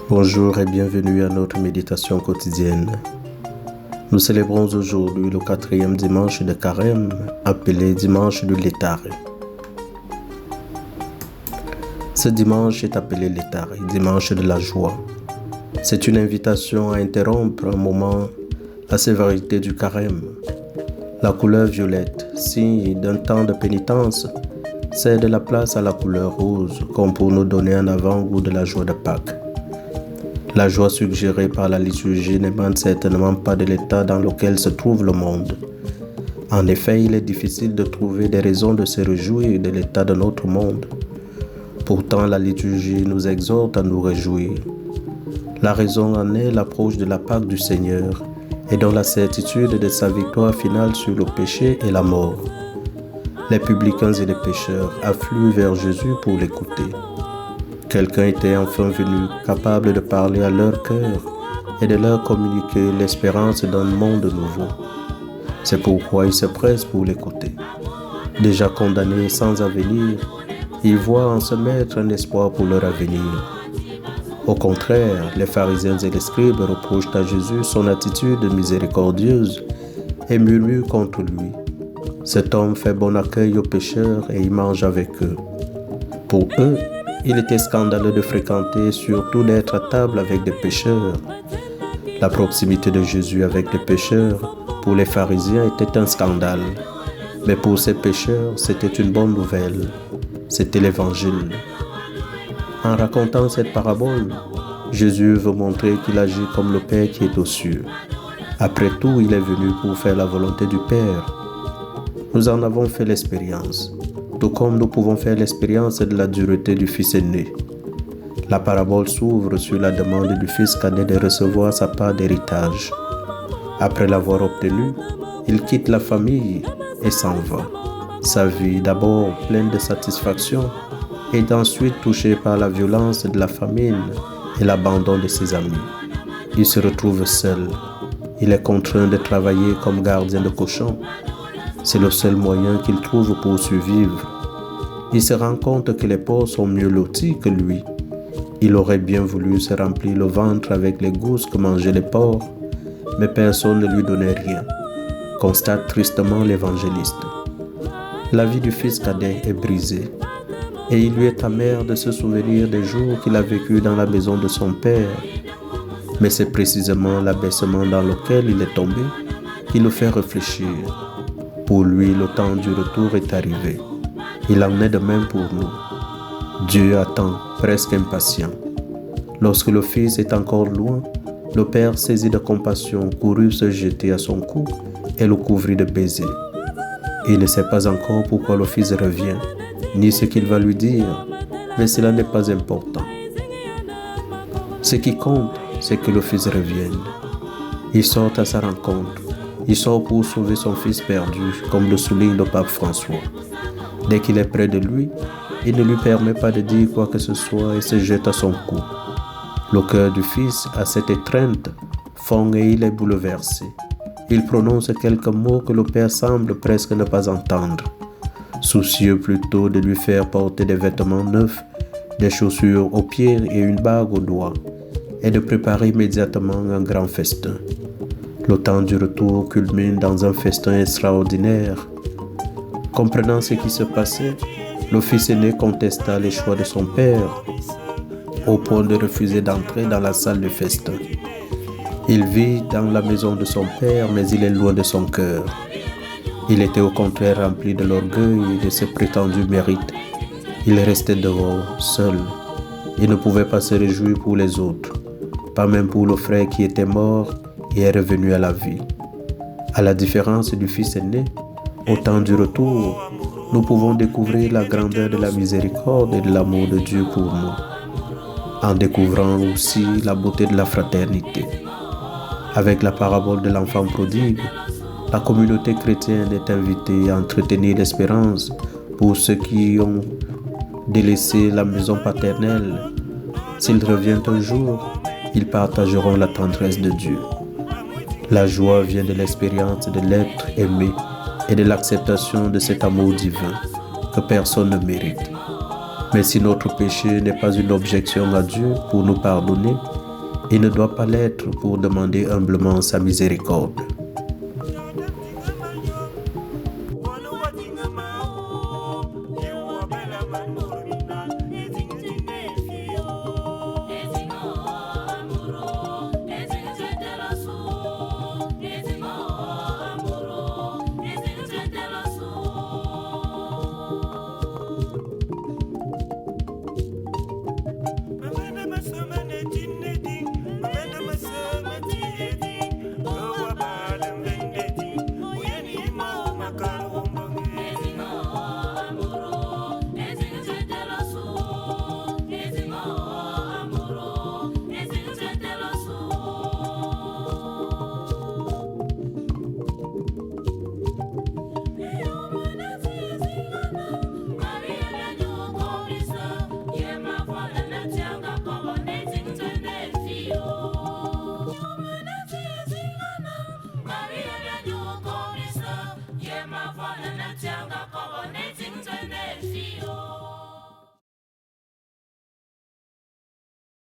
Bonjour et bienvenue à notre méditation quotidienne. Nous célébrons aujourd'hui le 4e dimanche de Carême, appelé dimanche du Léthare. Ce dimanche est appelé Léthare, dimanche de la joie. C'est une invitation à interrompre un moment la sévérité du Carême. La couleur violette, signe d'un temps de pénitence, cède la place à la couleur rose, comme pour nous donner un avant-goût de la joie de Pâques. La joie suggérée par la liturgie n'émane certainement pas de l'état dans lequel se trouve le monde. En effet, il est difficile de trouver des raisons de se réjouir de l'état de notre monde. Pourtant, la liturgie nous exhorte à nous réjouir. La raison en est l'approche de la Pâque du Seigneur et dans la certitude de sa victoire finale sur le péché et la mort. Les publicains et les pécheurs affluent vers Jésus pour l'écouter. Quelqu'un était enfin venu, capable de parler à leur cœur et de leur communiquer l'espérance d'un monde nouveau. C'est pourquoi ils se pressent pour l'écouter. Déjà condamnés sans avenir, ils voient en ce maître un espoir pour leur avenir. Au contraire, les pharisiens et les scribes reprochent à Jésus son attitude miséricordieuse et murmurent contre lui. Cet homme fait bon accueil aux pécheurs et il mange avec eux. Pour eux, il était scandaleux de fréquenter, surtout d'être à table avec des pécheurs. La proximité de Jésus avec les pécheurs, pour les pharisiens, était un scandale. Mais pour ces pécheurs, c'était une bonne nouvelle. C'était l'Évangile. En racontant cette parabole, Jésus veut montrer qu'il agit comme le Père qui est aux cieux. Après tout, il est venu pour faire la volonté du Père. Nous en avons fait l'expérience. Tout comme nous pouvons faire l'expérience de la dureté du fils aîné. La parabole s'ouvre sur la demande du fils cadet de recevoir sa part d'héritage. Après l'avoir obtenu, il quitte la famille et s'en va. Sa vie, d'abord pleine de satisfaction, est ensuite touchée par la violence de la famine et l'abandon de ses amis. Il se retrouve seul. Il est contraint de travailler comme gardien de cochons. C'est le seul moyen qu'il trouve pour survivre. Il se rend compte que les pauvres sont mieux lotis que lui. Il aurait bien voulu se remplir le ventre avec les gousses que mangeaient les porcs, mais personne ne lui donnait rien, constate tristement l'évangéliste. La vie du fils cadet est brisée, et il lui est amer de se souvenir des jours qu'il a vécus dans la maison de son père. Mais c'est précisément l'abaissement dans lequel il est tombé qui le fait réfléchir. Pour lui, le temps du retour est arrivé. Il en est de même pour nous. Dieu attend, presque impatient. Lorsque le Fils est encore loin, le Père, saisi de compassion, courut se jeter à son cou et le couvrit de baisers. Il ne sait pas encore pourquoi le Fils revient, ni ce qu'il va lui dire, mais cela n'est pas important. Ce qui compte, c'est que le Fils revienne. Il sort à sa rencontre. Il sort pour sauver son fils perdu, comme le souligne le pape François. Dès qu'il est près de lui, il ne lui permet pas de dire quoi que ce soit et se jette à son cou. Le cœur du fils, à cette étreinte, fond et il est bouleversé. Il prononce quelques mots que le père semble presque ne pas entendre, soucieux plutôt de lui faire porter des vêtements neufs, des chaussures aux pieds et une bague aux doigts, et de préparer immédiatement un grand festin. Le temps du retour culmine dans un festin extraordinaire. Comprenant ce qui se passait, le fils aîné contesta les choix de son père, au point de refuser d'entrer dans la salle de festin. Il vit dans la maison de son père, mais il est loin de son cœur. Il était au contraire rempli de l'orgueil et de ses prétendus mérites. Il restait dehors, seul. Il ne pouvait pas se réjouir pour les autres, pas même pour le frère qui était mort et est revenu à la vie. À la différence du fils aîné, au temps du retour, nous pouvons découvrir la grandeur de la miséricorde et de l'amour de Dieu pour nous, en découvrant aussi la beauté de la fraternité. Avec la parabole de l'enfant prodigue, la communauté chrétienne est invitée à entretenir l'espérance pour ceux qui ont délaissé la maison paternelle. S'il revient un jour, ils partageront la tendresse de Dieu. La joie vient de l'expérience de l'être aimé et de l'acceptation de cet amour divin que personne ne mérite. Mais si notre péché n'est pas une objection à Dieu pour nous pardonner, il ne doit pas l'être pour demander humblement sa miséricorde.